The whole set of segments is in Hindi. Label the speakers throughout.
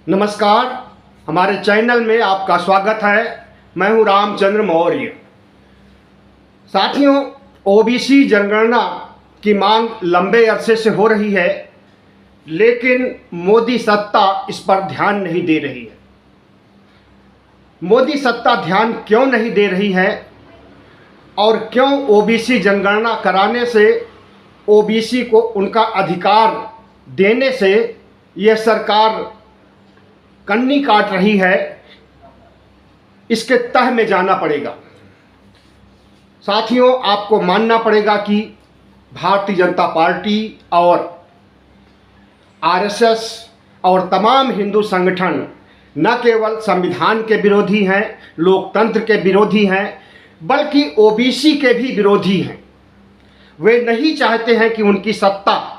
Speaker 1: नमस्कार, हमारे चैनल में आपका स्वागत है। मैं हूं रामचंद्र मौर्य। साथियों, ओबीसी जनगणना की मांग लंबे अरसे से हो रही है, लेकिन मोदी सत्ता इस पर ध्यान नहीं दे रही है। मोदी सत्ता ध्यान क्यों नहीं दे रही है और क्यों ओबीसी जनगणना कराने से, ओबीसी को उनका अधिकार देने से यह सरकार कन्नी काट रही है, इसके तह में जाना पड़ेगा। साथियों, आपको मानना पड़ेगा कि भारतीय जनता पार्टी और आरएसएस और तमाम हिंदू संगठन न केवल संविधान के विरोधी हैं, लोकतंत्र के विरोधी हैं, बल्कि ओबीसी के भी विरोधी हैं। वे नहीं चाहते हैं कि उनकी सत्ता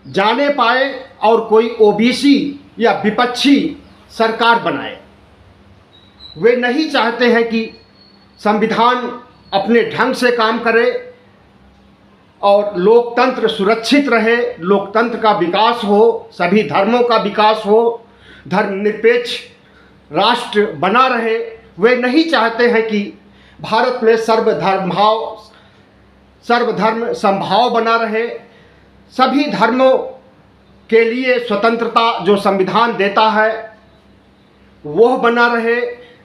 Speaker 1: जाने पाए और कोई ओबीसी या विपक्षी सरकार बनाए। वे नहीं चाहते हैं कि संविधान अपने ढंग से काम करे और लोकतंत्र सुरक्षित रहे, लोकतंत्र का विकास हो, सभी धर्मों का विकास हो, धर्मनिरपेक्ष राष्ट्र बना रहे। वे नहीं चाहते हैं कि भारत में सर्वधर्म समभाव बना रहे, सभी धर्मों के लिए स्वतंत्रता जो संविधान देता है वह बना रहे,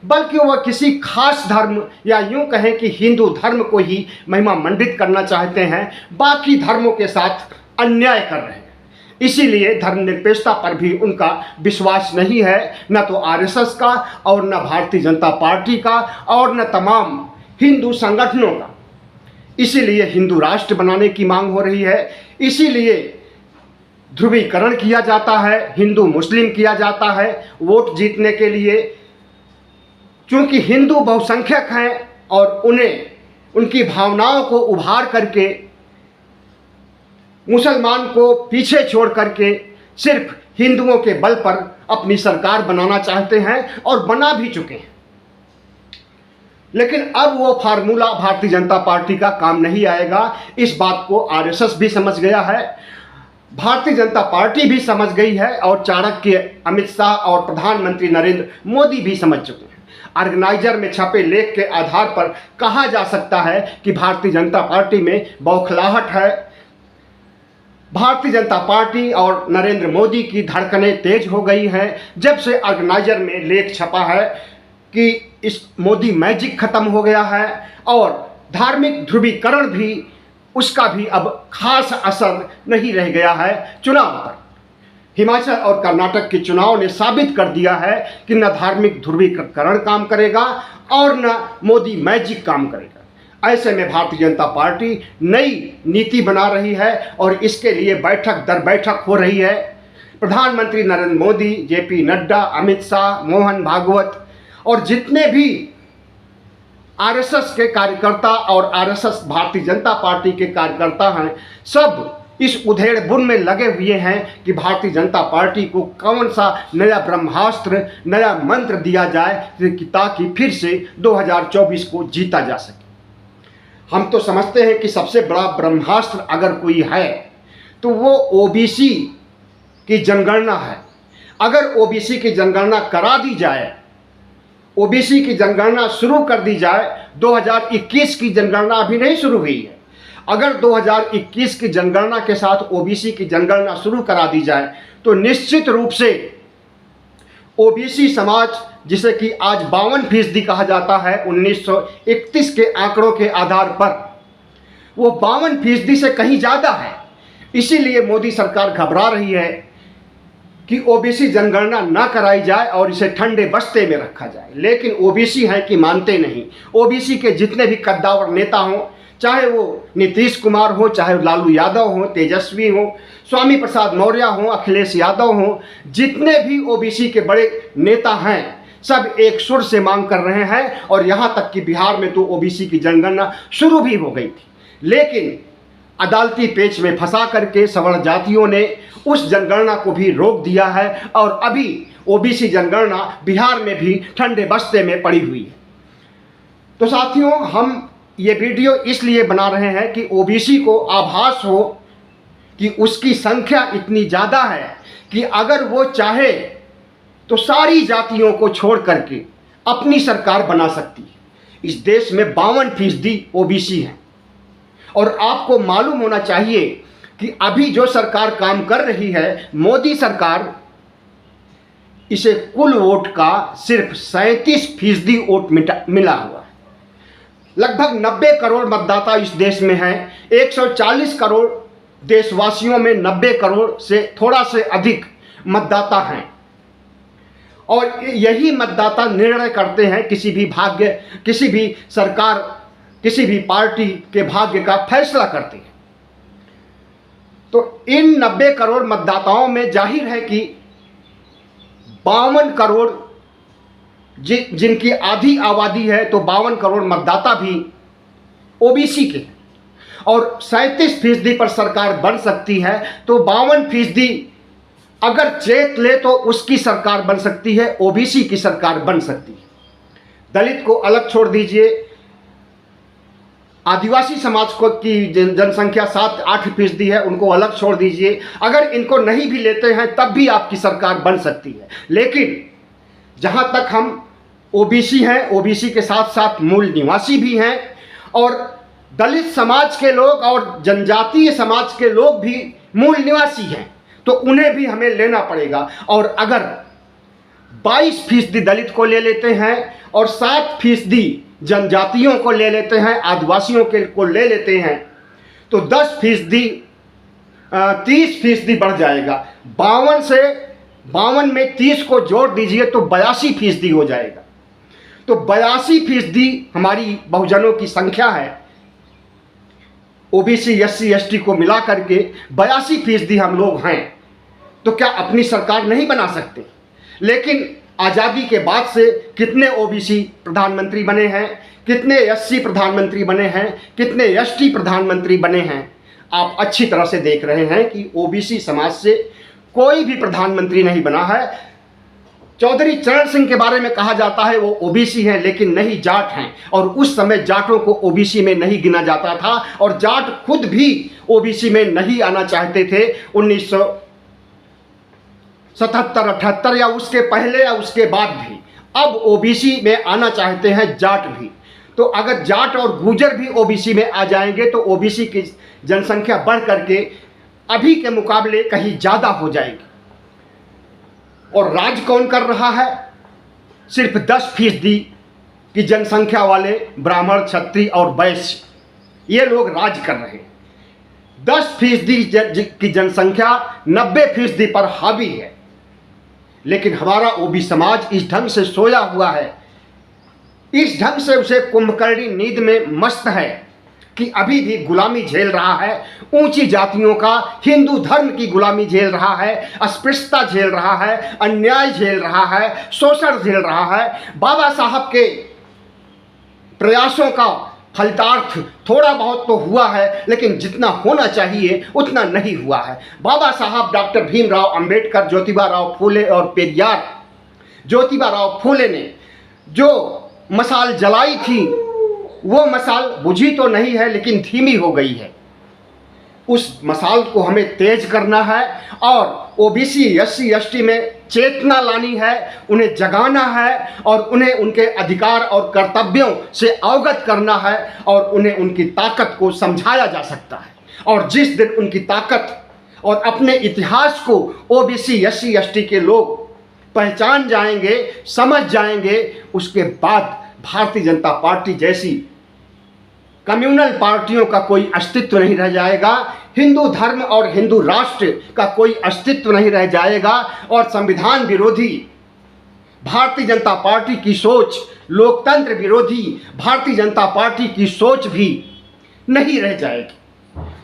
Speaker 1: बल्कि वह किसी खास धर्म या यूं कहें कि हिंदू धर्म को ही महिमा मंडित करना चाहते हैं, बाकी धर्मों के साथ अन्याय कर रहे हैं। इसीलिए धर्मनिरपेक्षता पर भी उनका विश्वास नहीं है, न तो आरएसएस का और न भारतीय जनता पार्टी का और न तमाम हिंदू संगठनों का। इसीलिए हिंदू राष्ट्र बनाने की मांग हो रही है, इसीलिए ध्रुवीकरण किया जाता है, हिंदू मुस्लिम किया जाता है वोट जीतने के लिए। चूंकि हिंदू बहुसंख्यक हैं और उन्हें उनकी भावनाओं को उभार करके मुसलमान को पीछे छोड़ करके सिर्फ हिंदुओं के बल पर अपनी सरकार बनाना चाहते हैं और बना भी चुके हैं। लेकिन अब वो फार्मूला भारतीय जनता पार्टी का काम नहीं आएगा। इस बात को आरएसएस भी समझ गया है, भारतीय जनता पार्टी भी समझ गई है और चाणक्य अमित शाह और प्रधानमंत्री नरेंद्र मोदी भी समझ चुके हैं। ऑर्गेनाइजर में छपे लेख के आधार पर कहा जा सकता है कि भारतीय जनता पार्टी में बौखलाहट है। भारतीय जनता पार्टी और नरेंद्र मोदी की धड़कनें तेज हो गई हैं जब से ऑर्गेनाइजर में लेख छपा है कि इस मोदी मैजिक खत्म हो गया है और धार्मिक ध्रुवीकरण भी, उसका भी अब खास असर नहीं रह गया है चुनाव पर। हिमाचल और कर्नाटक के चुनाव ने साबित कर दिया है कि न धार्मिक ध्रुवीकरण काम करेगा और न मोदी मैजिक काम करेगा। ऐसे में भारतीय जनता पार्टी नई नीति बना रही है और इसके लिए बैठक दर बैठक हो रही है। प्रधानमंत्री नरेंद्र मोदी, जेपी नड्डा, अमित शाह, मोहन भागवत और जितने भी आरएसएस के कार्यकर्ता और आरएसएस भारतीय जनता पार्टी के कार्यकर्ता हैं, सब इस उधेड़-बुन में लगे हुए हैं कि भारतीय जनता पार्टी को कौन सा नया ब्रह्मास्त्र, नया मंत्र दिया जाए ताकि फिर से 2024 को जीता जा सके। हम तो समझते हैं कि सबसे बड़ा ब्रह्मास्त्र अगर कोई है तो वो ओबीसी की जनगणना है। अगर ओबीसी की जनगणना करा दी जाए, ओबीसी की जनगणना शुरू कर दी जाए, 2021 की जनगणना अभी नहीं शुरू हुई है, अगर 2021 की जनगणना के साथ ओबीसी की जनगणना शुरू करा दी जाए तो निश्चित रूप से ओबीसी समाज, जिसे कि आज 52% कहा जाता है 1931 के आंकड़ों के आधार पर, वो 52% से कहीं ज़्यादा है। इसीलिए मोदी सरकार घबरा रही है कि ओबीसी जनगणना ना कराई जाए और इसे ठंडे बस्ते में रखा जाए। लेकिन ओबीसी हैं कि मानते नहीं। ओबीसी के जितने भी कद्दावर नेता हों, चाहे वो नीतीश कुमार हो, चाहे लालू यादव हो, तेजस्वी हो, स्वामी प्रसाद मौर्य हो, अखिलेश यादव हो, जितने भी ओबीसी के बड़े नेता हैं, सब एक सुर से मांग कर रहे हैं। और यहाँ तक कि बिहार में तो ओबीसी की जनगणना शुरू भी हो गई थी, लेकिन अदालती पेच में फंसा करके सवर्ण जातियों ने उस जनगणना को भी रोक दिया है और अभी ओबीसी जनगणना बिहार में भी ठंडे बस्ते में पड़ी हुई है। तो साथियों, हम ये वीडियो इसलिए बना रहे हैं कि ओबीसी को आभास हो कि उसकी संख्या इतनी ज़्यादा है कि अगर वो चाहे तो सारी जातियों को छोड़ करके अपनी सरकार बना सकती है। इस देश में 52% ओबीसी हैं और आपको मालूम होना चाहिए कि अभी जो सरकार काम कर रही है, मोदी सरकार, इसे कुल वोट का सिर्फ 37% वोट मिला हुआ है। लगभग 90 करोड़ मतदाता इस देश में हैं। 140 करोड़ देशवासियों में 90 करोड़ से थोड़ा से अधिक मतदाता हैं और यही मतदाता निर्णय करते हैं किसी भी सरकार, किसी भी पार्टी के भाग्य का फैसला करते हैं। तो इन 90 करोड़ मतदाताओं में जाहिर है कि 52 करोड़ जिनकी आधी आबादी है, तो 52 करोड़ मतदाता भी ओबीसी के हैं और 37% पर सरकार बन सकती है। तो 52% अगर चेत ले तो उसकी सरकार बन सकती है, ओबीसी की सरकार बन सकती है। दलित को अलग छोड़ दीजिए, आदिवासी समाज को की जनसंख्या 7-8% है, उनको अलग छोड़ दीजिए। अगर इनको नहीं भी लेते हैं तब भी आपकी सरकार बन सकती है। लेकिन जहां तक हम ओबीसी हैं, ओबीसी के साथ साथ मूल निवासी भी हैं और दलित समाज के लोग और जनजातीय समाज के लोग भी मूल निवासी हैं, तो उन्हें भी हमें लेना पड़ेगा। और अगर 22% दलित को ले लेते हैं और 7% जनजातियों को ले लेते हैं, आदिवासियों को ले लेते हैं, तो 10% 30% बढ़ जाएगा। 52 में 30 को जोड़ दीजिए तो 82% हो जाएगा। तो 82% हमारी बहुजनों की संख्या है। ओबीसी, एससी, एसटी को मिला करके 82% हम लोग हैं। तो क्या अपनी सरकार नहीं बना सकते? लेकिन आज़ादी के बाद से कितने ओबीसी प्रधानमंत्री बने हैं, कितने एससी प्रधानमंत्री बने हैं, कितने एसटी प्रधानमंत्री बने हैं? आप अच्छी तरह से देख रहे हैं कि ओबीसी समाज से कोई भी प्रधानमंत्री नहीं बना है। चौधरी चरण सिंह के बारे में कहा जाता है वो ओबीसी हैं, लेकिन नहीं, जाट हैं। और उस समय जाटों को ओबीसी में नहीं गिना जाता था और जाट खुद भी ओबीसी में नहीं आना चाहते थे। 1977-78 या उसके पहले या उसके बाद भी अब ओबीसी में आना चाहते हैं जाट भी। तो अगर जाट और गुर्जर भी ओबीसी में आ जाएंगे तो ओबीसी की जनसंख्या बढ़ करके अभी के मुकाबले कहीं ज़्यादा हो जाएगी। और राज कौन कर रहा है? सिर्फ 10% की जनसंख्या वाले ब्राह्मण, क्षत्रिय और वैश्य, ये लोग राज कर रहे हैं। 10% की जनसंख्या 90% पर हावी है। लेकिन हमारा ओबी समाज इस ढंग से सोया हुआ है, इस ढंग से उसे कुंभकर्णी नींद में मस्त है कि अभी भी गुलामी झेल रहा है। ऊंची जातियों का, हिंदू धर्म की गुलामी झेल रहा है, अस्पृश्यता झेल रहा है, अन्याय झेल रहा है, शोषण झेल रहा है। बाबा साहब के प्रयासों का फलितार्थ थोड़ा बहुत तो हुआ है, लेकिन जितना होना चाहिए उतना नहीं हुआ है। बाबा साहब डॉक्टर भीमराव अंबेडकर, ज्योतिबा राव फूले और पेरियार, ज्योतिबा राव फूले ने जो मशाल जलाई थी वो मशाल बुझी तो नहीं है, लेकिन धीमी हो गई है। उस मशाल को हमें तेज करना है और ओबीसी, एससी, एसटी में चेतना लानी है, उन्हें जगाना है और उन्हें उनके अधिकार और कर्तव्यों से अवगत करना है और उन्हें उनकी ताकत को समझाया जा सकता है। और जिस दिन उनकी ताकत और अपने इतिहास को ओबीसी, एससी, एसटी के लोग पहचान जाएंगे, समझ जाएंगे, उसके बाद भारतीय जनता पार्टी जैसी कम्युनल पार्टियों का कोई अस्तित्व नहीं रह जाएगा, हिंदू धर्म और हिंदू राष्ट्र का कोई अस्तित्व नहीं रह जाएगा और संविधान विरोधी भारतीय जनता पार्टी की सोच, लोकतंत्र विरोधी भारतीय जनता पार्टी की सोच भी नहीं रह जाएगी।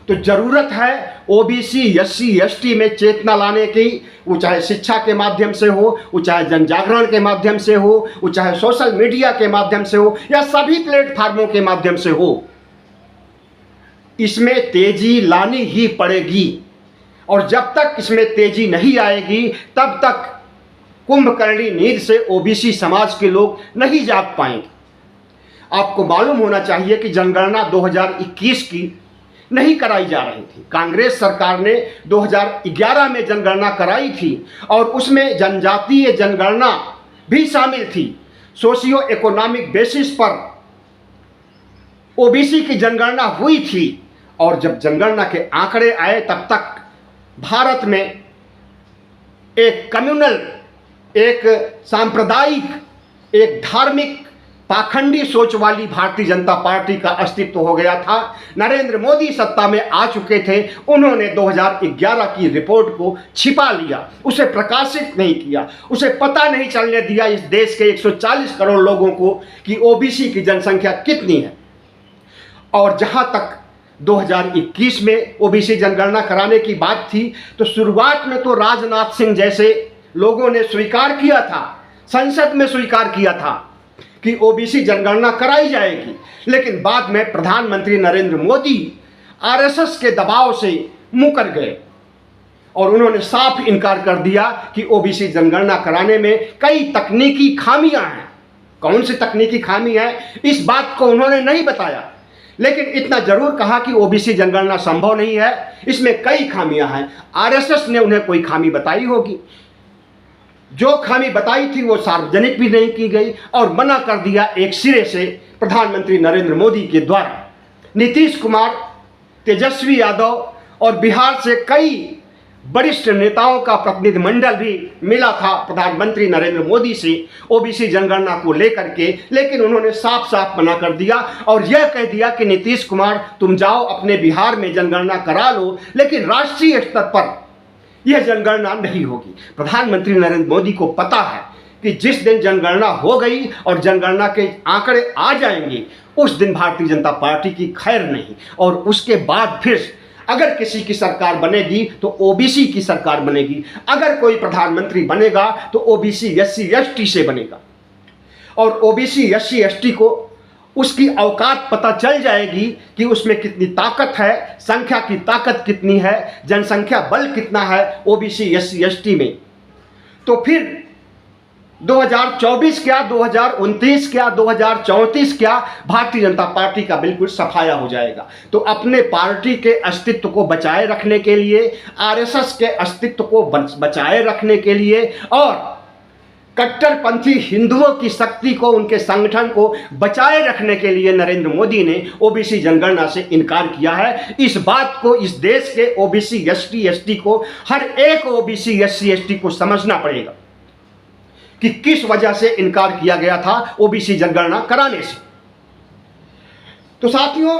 Speaker 1: तो ज़रूरत है ओबीसी, एससी, एसटी में चेतना लाने की, वो चाहे शिक्षा के माध्यम से हो, वो चाहे जन जागरण के माध्यम से हो, वो चाहे सोशल मीडिया के माध्यम से हो या सभी प्लेटफार्मों के माध्यम से हो। इसमें तेजी लानी ही पड़ेगी और जब तक इसमें तेजी नहीं आएगी तब तक कुंभकर्णी नींद से ओबीसी समाज के लोग नहीं जाग पाएंगे। आपको मालूम होना चाहिए कि जनगणना 2021 की नहीं कराई जा रही थी। कांग्रेस सरकार ने 2011 में जनगणना कराई थी और उसमें जनजातीय जनगणना भी शामिल थी। सोशियो इकोनॉमिक बेसिस पर ओबीसी की जनगणना हुई थी और जब जनगणना के आंकड़े आए तब तक भारत में एक कम्युनल, एक सांप्रदायिक, एक धार्मिक पाखंडी सोच वाली भारतीय जनता पार्टी का अस्तित्व हो गया था। नरेंद्र मोदी सत्ता में आ चुके थे, उन्होंने 2011 की रिपोर्ट को छिपा लिया, उसे प्रकाशित नहीं किया, उसे पता नहीं चलने दिया इस देश के 140 करोड़ लोगों को कि ओबीसी की जनसंख्या कितनी है। और जहां तक 2021 में ओबीसी जनगणना कराने की बात थी तो शुरुआत में तो राजनाथ सिंह जैसे लोगों ने स्वीकार किया था, संसद में स्वीकार किया था कि ओबीसी जनगणना कराई जाएगी, लेकिन बाद में प्रधानमंत्री नरेंद्र मोदी आरएसएस के दबाव से मुकर गए और उन्होंने साफ इनकार कर दिया कि ओबीसी जनगणना कराने में कई तकनीकी खामियां हैं। कौन सी तकनीकी खामी है इस बात को उन्होंने नहीं बताया, लेकिन इतना जरूर कहा कि ओबीसी जनगणना संभव नहीं है, इसमें कई खामियां हैं। आरएसएस ने उन्हें कोई खामी बताई होगी, जो खामी बताई थी वो सार्वजनिक भी नहीं की गई और मना कर दिया एक सिरे से प्रधानमंत्री नरेंद्र मोदी के द्वारा। नीतीश कुमार, तेजस्वी यादव और बिहार से कई वरिष्ठ नेताओं का प्रतिनिधिमंडल भी मिला था प्रधानमंत्री नरेंद्र मोदी से ओबीसी जनगणना को लेकर के, लेकिन उन्होंने साफ साफ मना कर दिया और यह कह दिया कि नीतीश कुमार तुम जाओ अपने बिहार में जनगणना करा लो, लेकिन राष्ट्रीय स्तर पर यह जनगणना नहीं होगी। प्रधानमंत्री नरेंद्र मोदी को पता है कि जिस दिन जनगणना हो गई और जनगणना के आंकड़े आ जाएंगे उस दिन भारतीय जनता पार्टी की खैर नहीं, और उसके बाद फिर अगर किसी की सरकार बनेगी तो ओबीसी की सरकार बनेगी। अगर कोई प्रधानमंत्री बनेगा तो ओबीसी एससी एसटी से बनेगा और ओबीसी एससी एसटी को उसकी औकात पता चल जाएगी कि उसमें कितनी ताकत है, संख्या की ताकत कितनी है, जनसंख्या बल कितना है ओबीसी एससी एसटी में। तो फिर 2024 क्या, 2029 क्या, 2034 क्या, भारतीय जनता पार्टी का बिल्कुल सफाया हो जाएगा। तो अपने पार्टी के अस्तित्व को बचाए रखने के लिए, आरएसएस के अस्तित्व को बचाए रखने के लिए और कट्टरपंथी हिंदुओं की शक्ति को, उनके संगठन को बचाए रखने के लिए नरेंद्र मोदी ने ओबीसी जनगणना से इनकार किया है। इस बात को इस देश के ओबीसी एसटी एसटी को, हर एक ओबीसी एससी एसटी को समझना पड़ेगा कि किस वजह से इनकार किया गया था ओबीसी जनगणना कराने से। तो साथियों,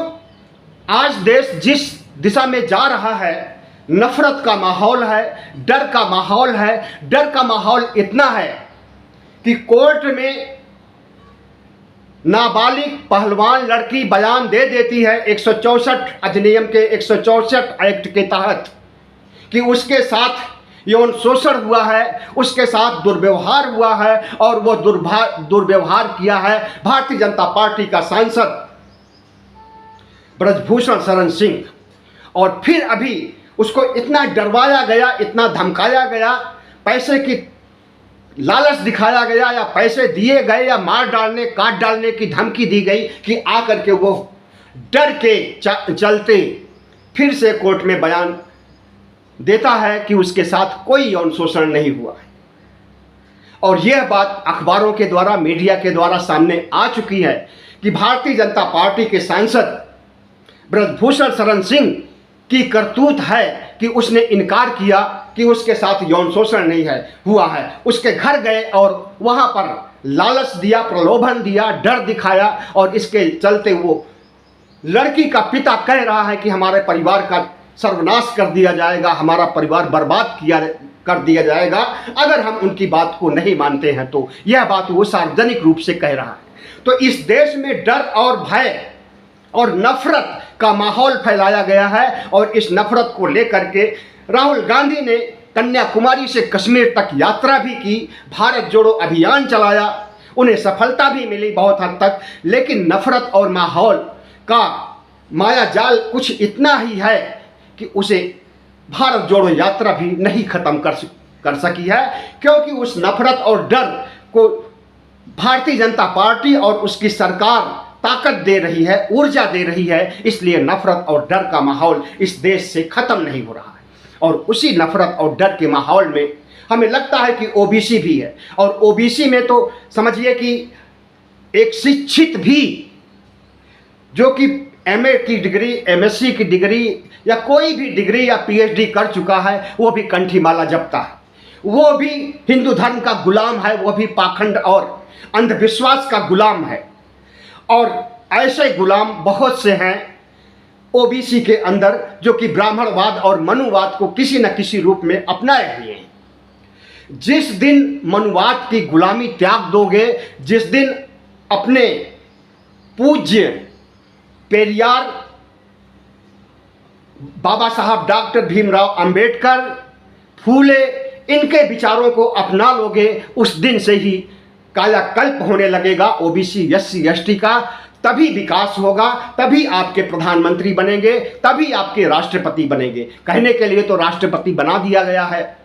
Speaker 1: आज देश जिस दिशा में जा रहा है, नफरत का माहौल है, डर का माहौल है। डर का माहौल इतना है कि कोर्ट में नाबालिग पहलवान लड़की बयान दे देती है 164 अधिनियम के 164 एक्ट के तहत कि उसके साथ यौन शोषण हुआ है, उसके साथ दुर्व्यवहार हुआ है और वो दुर्व्यवहार किया है भारतीय जनता पार्टी का सांसद ब्रजभूषण शरण सिंह। और फिर अभी उसको इतना डरवाया गया, इतना धमकाया गया, पैसे की लालच दिखाया गया या पैसे दिए गए या मार डालने, काट डालने की धमकी दी गई कि आकर के वो डर के चलते फिर से कोर्ट में बयान देता है कि उसके साथ कोई यौन शोषण नहीं हुआ है। और यह बात अखबारों के द्वारा, मीडिया के द्वारा सामने आ चुकी है कि भारतीय जनता पार्टी के सांसद ब्रजभूषण शरण सिंह की करतूत है कि उसने इनकार किया कि उसके साथ यौन शोषण नहीं है हुआ है। उसके घर गए और वहां पर लालच दिया, प्रलोभन दिया, डर दिखाया और इसके चलते वो लड़की का पिता कह रहा है कि हमारे परिवार का सर्वनाश कर दिया जाएगा, हमारा परिवार बर्बाद कर दिया जाएगा अगर हम उनकी बात को नहीं मानते हैं। तो यह बात वो सार्वजनिक रूप से कह रहा है। तो इस देश में डर और भय और नफरत का माहौल फैलाया गया है और इस नफरत को लेकर के राहुल गांधी ने कन्याकुमारी से कश्मीर तक यात्रा भी की, भारत जोड़ो अभियान चलाया, उन्हें सफलता भी मिली बहुत हद तक, लेकिन नफरत और माहौल का माया जाल कुछ इतना ही है कि उसे भारत जोड़ो यात्रा भी नहीं खत्म कर सकी है, क्योंकि उस नफरत और डर को भारतीय जनता पार्टी और उसकी सरकार ताकत दे रही है, ऊर्जा दे रही है, इसलिए नफरत और डर का माहौल इस देश से खत्म नहीं हो रहा है। और उसी नफरत और डर के माहौल में हमें लगता है कि ओबीसी भी है, और ओबीसी में तो समझिए कि एक शिक्षित भी जो कि एमए की डिग्री, एमएससी की डिग्री या कोई भी डिग्री या पीएचडी कर चुका है, वो भी कंठी माला जपता है, वो भी हिंदू धर्म का गुलाम है, वो भी पाखंड और अंधविश्वास का गुलाम है। और ऐसे गुलाम बहुत से हैं ओबीसी के अंदर जो कि ब्राह्मणवाद और मनुवाद को किसी न किसी रूप में अपनाए हुए हैं। जिस दिन मनुवाद की गुलामी त्याग दोगे, जिस दिन अपने पूज्य पेरियार, बाबा साहब डॉक्टर भीमराव अंबेडकर, फूले, इनके विचारों को अपना लोगे, उस दिन से ही कायाकल्प होने लगेगा ओबीसी एससी एसटी का। तभी विकास होगा, तभी आपके प्रधानमंत्री बनेंगे, तभी आपके राष्ट्रपति बनेंगे। कहने के लिए तो राष्ट्रपति बना दिया गया है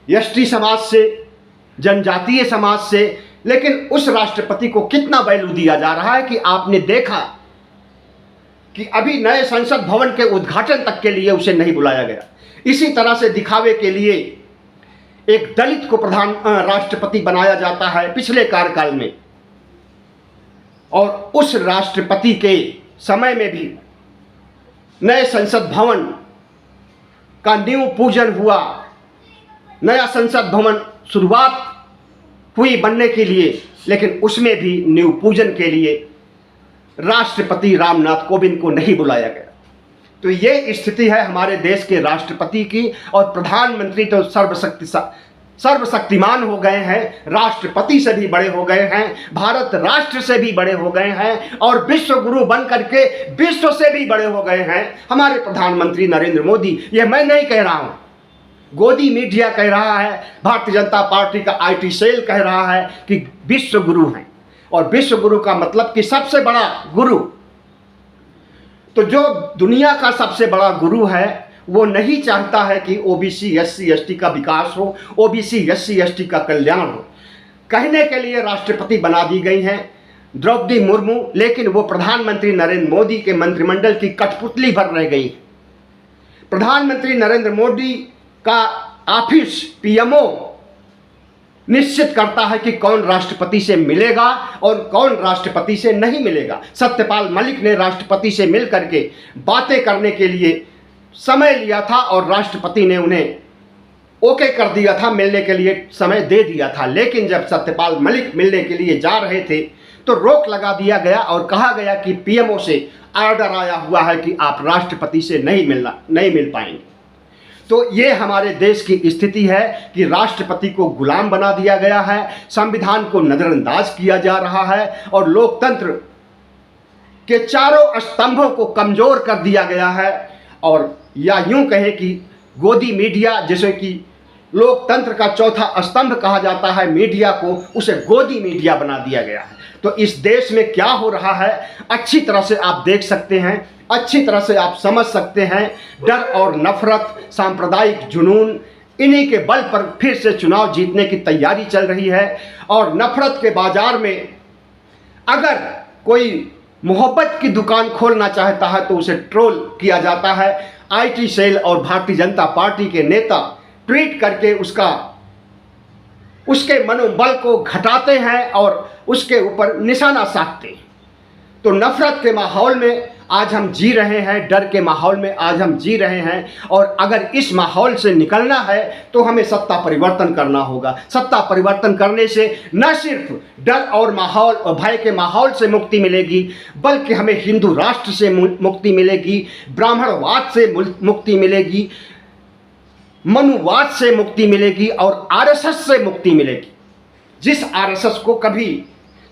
Speaker 1: एसटी समाज से, जनजातीय समाज से, लेकिन उस राष्ट्रपति को कितना वैल्यू दिया जा रहा है कि आपने देखा कि अभी नए संसद भवन के उद्घाटन तक के लिए उसे नहीं बुलाया गया। इसी तरह से दिखावे के लिए एक दलित को राष्ट्रपति बनाया जाता है पिछले कार्यकाल में, और उस राष्ट्रपति के समय में भी नए संसद भवन का नींव पूजन हुआ, नया संसद भवन शुरुआत हुई बनने के लिए, लेकिन उसमें भी नींव पूजन के लिए राष्ट्रपति रामनाथ कोविंद को नहीं बुलाया गया। तो ये स्थिति है हमारे देश के राष्ट्रपति की, और प्रधानमंत्री तो सर्वशक्तिमान हो गए हैं, राष्ट्रपति से भी बड़े हो गए हैं, भारत राष्ट्र से भी बड़े हो गए हैं, और विश्व गुरु बन करके विश्व से भी बड़े हो गए हैं हमारे प्रधानमंत्री नरेंद्र मोदी। ये मैं नहीं कह रहा हूँ, गोदी मीडिया कह रहा है, भारतीय जनता पार्टी का आईटी सेल कह रहा है कि विश्व गुरु हैं। और विश्व गुरु का मतलब कि सबसे बड़ा गुरु। तो जो दुनिया का सबसे बड़ा गुरु है वो नहीं चाहता है कि ओबीसी एससी एसटी का विकास हो, ओबीसी एससी एसटी का कल्याण हो। कहने के लिए राष्ट्रपति बना दी गई हैं द्रौपदी मुर्मू, लेकिन वो प्रधानमंत्री नरेंद्र मोदी के मंत्रिमंडल की कठपुतली भर रह गई। प्रधानमंत्री नरेंद्र मोदी का ऑफिस पीएमओ निश्चित करता है कि कौन राष्ट्रपति से मिलेगा और कौन राष्ट्रपति से नहीं मिलेगा। सत्यपाल मलिक ने राष्ट्रपति से मिल करके बातें करने के लिए समय लिया था और राष्ट्रपति ने उन्हें ओके कर दिया था, मिलने के लिए समय दे दिया था। लेकिन जब सत्यपाल मलिक मिलने के लिए जा रहे थे तो रोक लगा दिया गया और कहा गया कि पीएमओ से ऑर्डर आया हुआ है कि आप राष्ट्रपति से नहीं मिल पाएंगे। तो ये हमारे देश की स्थिति है कि राष्ट्रपति को गुलाम बना दिया गया है, संविधान को नज़रअंदाज किया जा रहा है, और लोकतंत्र के चारों स्तंभों को कमज़ोर कर दिया गया है। और या यूं कहें कि गोदी मीडिया, जैसे कि लोकतंत्र का चौथा स्तंभ कहा जाता है मीडिया को, उसे गोदी मीडिया बना दिया गया है। तो इस देश में क्या हो रहा है अच्छी तरह से आप देख सकते हैं, अच्छी तरह से आप समझ सकते हैं। डर और नफरत, सांप्रदायिक जुनून, इन्हीं के बल पर फिर से चुनाव जीतने की तैयारी चल रही है। और नफरत के बाजार में अगर कोई मोहब्बत की दुकान खोलना चाहता है तो उसे ट्रोल किया जाता है। आईटी सेल और भारतीय जनता पार्टी के नेता ट्वीट करके उसके मनोबल को घटाते हैं और उसके ऊपर निशाना साधते हैं। तो नफरत के माहौल में आज हम जी रहे हैं, डर के माहौल में आज हम जी रहे हैं, और अगर इस माहौल से निकलना है तो हमें सत्ता परिवर्तन करना होगा। सत्ता परिवर्तन करने से न सिर्फ डर और माहौल और भय के माहौल से मुक्ति मिलेगी, बल्कि हमें हिंदू राष्ट्र से मुक्ति मिलेगी, ब्राह्मणवाद से मुक्ति मिलेगी, मनुवाद से मुक्ति मिलेगी, और आरएसएस से मुक्ति मिलेगी। जिस आरएसएस को कभी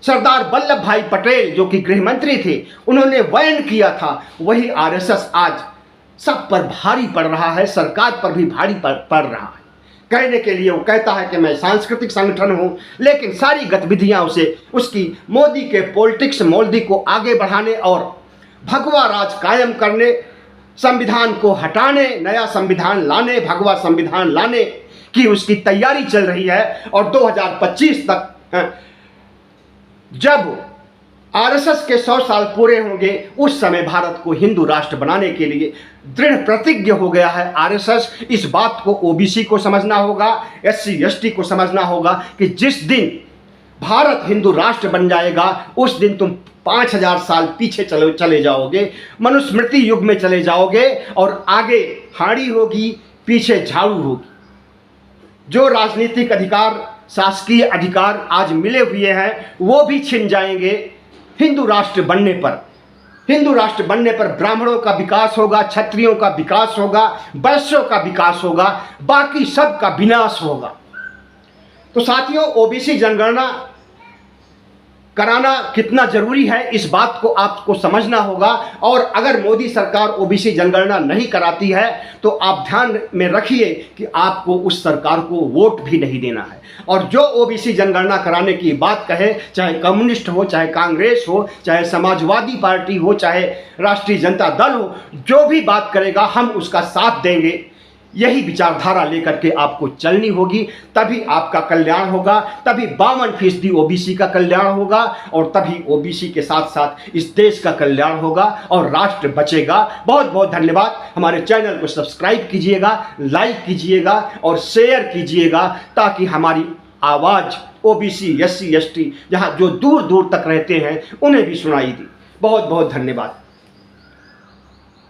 Speaker 1: सरदार वल्लभ भाई पटेल जो कि गृह मंत्री थे उन्होंने बैन किया था, वही आरएसएस आज सब पर भारी पड़ रहा है, सरकार पर भी भारी पड़ रहा है। कहने के लिए वो कहता है कि मैं सांस्कृतिक संगठन हूँ, लेकिन सारी गतिविधियाँ उसे उसकी मोदी के पॉलिटिक्स, मोदी को आगे बढ़ाने और भगवा राज कायम करने, संविधान को हटाने, नया संविधान लाने, भगवा संविधान लाने की उसकी तैयारी चल रही है। और 2025 तक जब आरएसएस के 100 साल पूरे होंगे, उस समय भारत को हिंदू राष्ट्र बनाने के लिए दृढ़ प्रतिज्ञ हो गया है आरएसएस। इस बात को ओबीसी को समझना होगा, एससी एसटी को समझना होगा कि जिस दिन भारत हिंदू राष्ट्र बन जाएगा उस दिन तुम 5000 साल पीछे चले जाओगे, मनुस्मृति युग में चले जाओगे और आगे हाड़ी होगी, पीछे झाड़ू होगी। जो राजनीतिक अधिकार, शासकीय अधिकार आज मिले हुए हैं वो भी छिन जाएंगे। हिंदू राष्ट्र बनने पर, हिंदू राष्ट्र बनने पर ब्राह्मणों का विकास होगा, क्षत्रियों का विकास होगा, वैश्यों का विकास होगा, बाकी सब का विनाश होगा। तो साथियों, ओबीसी जनगणना कराना कितना जरूरी है इस बात को आपको समझना होगा। और अगर मोदी सरकार ओबीसी जनगणना नहीं कराती है तो आप ध्यान में रखिए कि आपको उस सरकार को वोट भी नहीं देना है। और जो ओबीसी जनगणना कराने की बात कहे, चाहे कम्युनिस्ट हो, चाहे कांग्रेस हो, चाहे समाजवादी पार्टी हो, चाहे राष्ट्रीय जनता दल हो, जो भी बात करेगा हम उसका साथ देंगे। यही विचारधारा लेकर के आपको चलनी होगी, तभी आपका कल्याण होगा, तभी 52% ओबीसी का कल्याण होगा और तभी ओबीसी के साथ साथ इस देश का कल्याण होगा और राष्ट्र बचेगा। बहुत बहुत धन्यवाद। हमारे चैनल को सब्सक्राइब कीजिएगा, लाइक कीजिएगा और शेयर कीजिएगा ताकि हमारी आवाज़ ओबीसी, एससी, एसटी जहाँ जो दूर दूर तक रहते हैं उन्हें भी सुनाई दी। बहुत बहुत धन्यवाद।